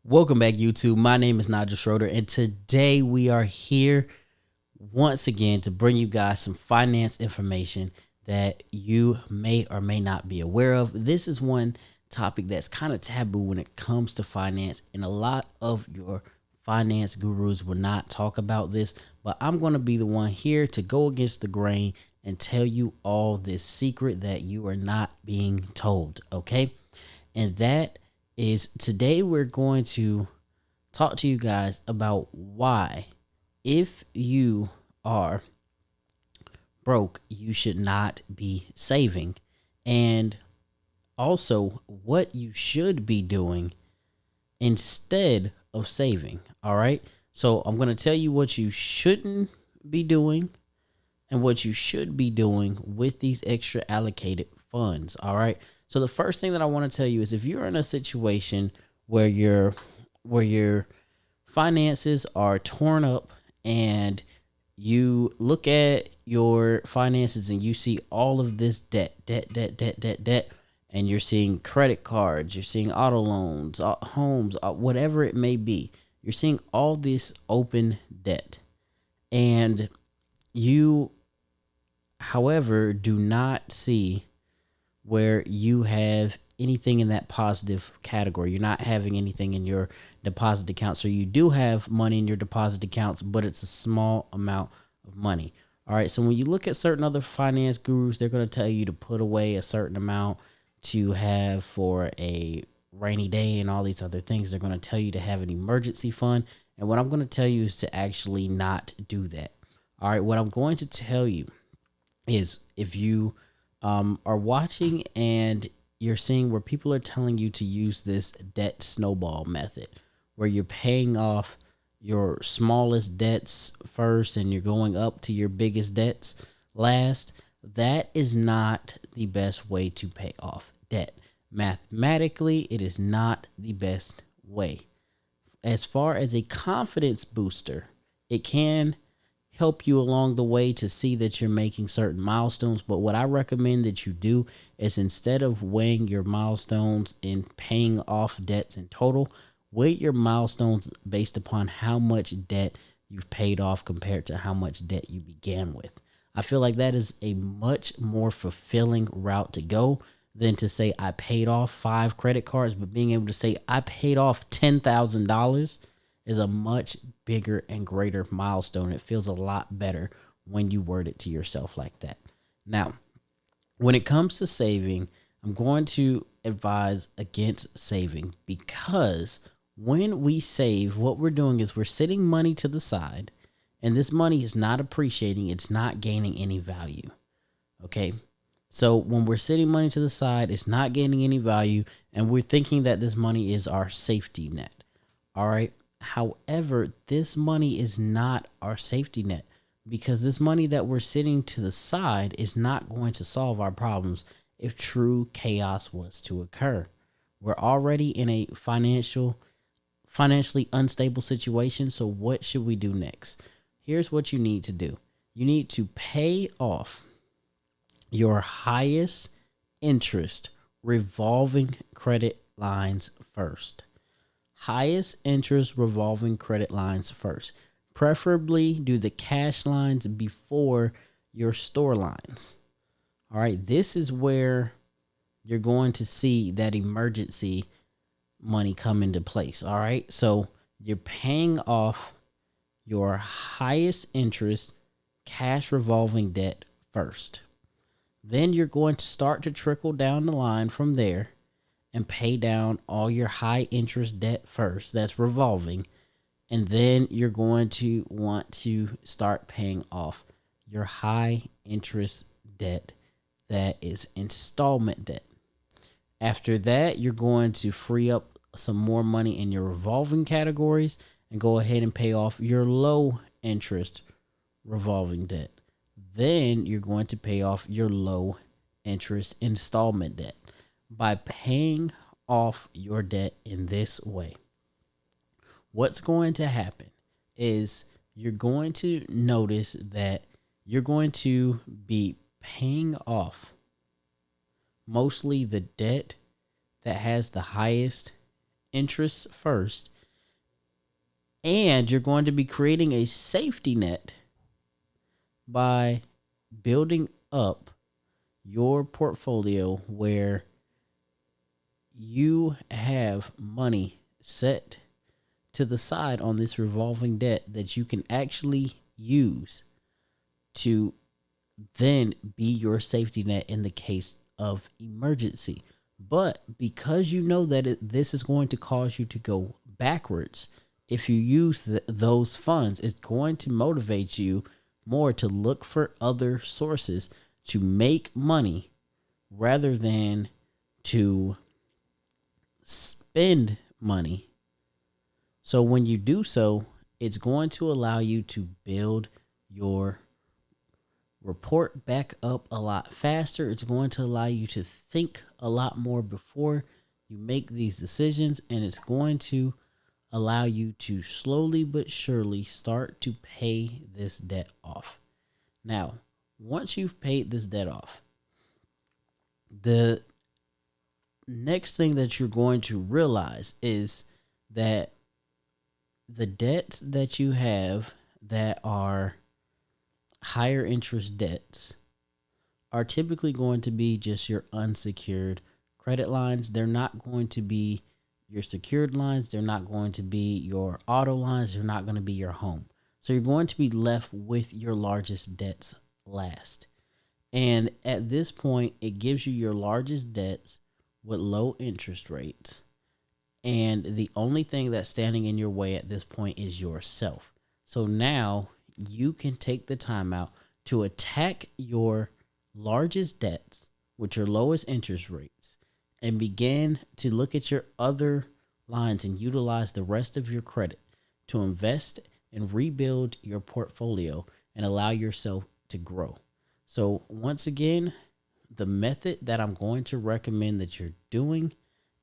Welcome back, YouTube. My name is Nigel Schroeter, and today we are here once again to bring you guys some finance information that you may or may not be aware of. This is one topic that's kind of taboo when it comes to finance, and a lot of your finance gurus will not talk about this, but I'm going to be the one here to go against the grain and tell you all this secret that you are not being told, okay? And that is today we're going to talk to you guys about why, if you are broke, you should not be saving, and also what you should be doing instead of saving. All right. So I'm going to tell you what you shouldn't be doing and what you should be doing with these extra allocated funds. All right. So the first thing that I want to tell you is if you're in a situation where your finances are torn up and you look at your finances and you see all of this debt, and you're seeing credit cards, you're seeing auto loans, homes, whatever it may be, you're seeing all this open debt, and you, however, do not see where you have anything in that positive category. You're not having anything in your deposit account. So you do have money in your deposit accounts, but it's a small amount of money. All right. So when you look at certain other finance gurus, they're going to tell you to put away a certain amount to have for a rainy day and all these other things. They're going to tell you to have an emergency fund. And what I'm going to tell you is to actually not do that. All right. What I'm going to tell you is if you are watching and you're seeing where people are telling you to use this debt snowball method, where you're paying off your smallest debts first and you're going up to your biggest debts last, that is not the best way to pay off debt. Mathematically, it is not the best way. As far as a confidence booster, it can help you along the way to see that you're making certain milestones. But what I recommend that you do is, instead of weighing your milestones in paying off debts in total, weigh your milestones based upon how much debt you've paid off compared to how much debt you began with. I feel like that is a much more fulfilling route to go than to say I paid off 5 credit cards, but being able to say I paid off $10,000 is a much bigger and greater milestone. It feels a lot better when you word it to yourself like that. Now, when it comes to saving, I'm going to advise against saving, because when we save, what we're doing is we're sitting money to the side, and this money is not appreciating. It's not gaining any value. Okay. So when we're sitting money to the side, it's not gaining any value, and we're thinking that this money is our safety net. All right. However, this money is not our safety net, because this money that we're sitting to the side is not going to solve our problems if true chaos was to occur. We're already in a financially unstable situation. So what should we do next? Here's what you need to do. You need to pay off your highest interest revolving credit lines first. Highest interest revolving credit lines first. Preferably do the cash lines before your store lines. All right. This is where you're going to see that emergency money come into place. All right. So you're paying off your highest interest cash revolving debt first. Then you're going to start to trickle down the line from there and pay down all your high interest debt first. That's revolving. And then you're going to want to start paying off your high interest debt that is installment debt. After that, you're going to free up some more money in your revolving categories and go ahead and pay off your low interest revolving debt. Then you're going to pay off your low interest installment debt. By paying off your debt in this way, what's going to happen is you're going to notice that you're going to be paying off mostly the debt that has the highest interest first, And you're going to be creating a safety net by building up your portfolio where you have money set to the side on this revolving debt that you can actually use to then be your safety net in the case of emergency. But because you know that this is going to cause you to go backwards, if you use those funds, it's going to motivate you more to look for other sources to make money rather than to spend money. So when you do so, it's going to allow you to build your report back up a lot faster. It's going to allow you to think a lot more before you make these decisions, and it's going to allow you to slowly but surely start to pay this debt off. Now, once you've paid this debt off, the next thing that you're going to realize is that the debts that you have that are higher interest debts are typically going to be just your unsecured credit lines. They're not going to be your secured lines. They're not going to be your auto lines. They're not going to be your home. So you're going to be left with your largest debts last. And at this point, it gives you your largest debts with low interest rates. And the only thing that's standing in your way at this point is yourself. So now you can take the time out to attack your largest debts with your lowest interest rates and begin to look at your other lines and utilize the rest of your credit to invest and rebuild your portfolio and allow yourself to grow. So once again, the method that I'm going to recommend that you're doing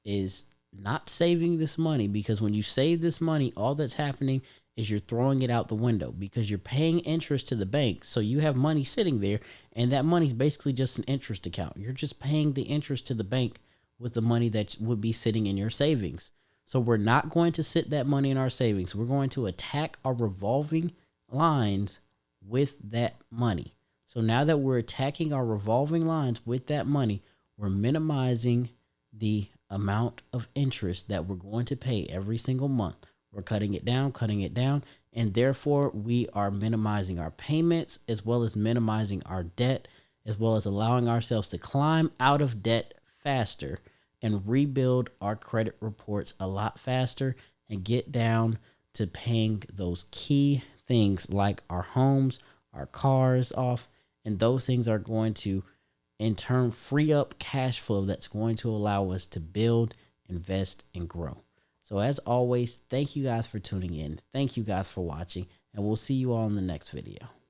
is not saving this money, because when you save this money, all that's happening is you're throwing it out the window because you're paying interest to the bank. So you have money sitting there, and that money is basically just an interest account. You're just paying the interest to the bank with the money that would be sitting in your savings. So we're not going to sit that money in our savings. We're going to attack our revolving lines with that money. So now that we're attacking our revolving lines with that money, we're minimizing the amount of interest that we're going to pay every single month. We're cutting it down, and therefore we are minimizing our payments as well as minimizing our debt, as well as allowing ourselves to climb out of debt faster and rebuild our credit reports a lot faster and get down to paying those key things like our homes, our cars off, and those things are going to in turn free up cash flow that's going to allow us to build, invest, and grow. So as always, thank you guys for tuning in. Thank you guys for watching, and we'll see you all in the next video.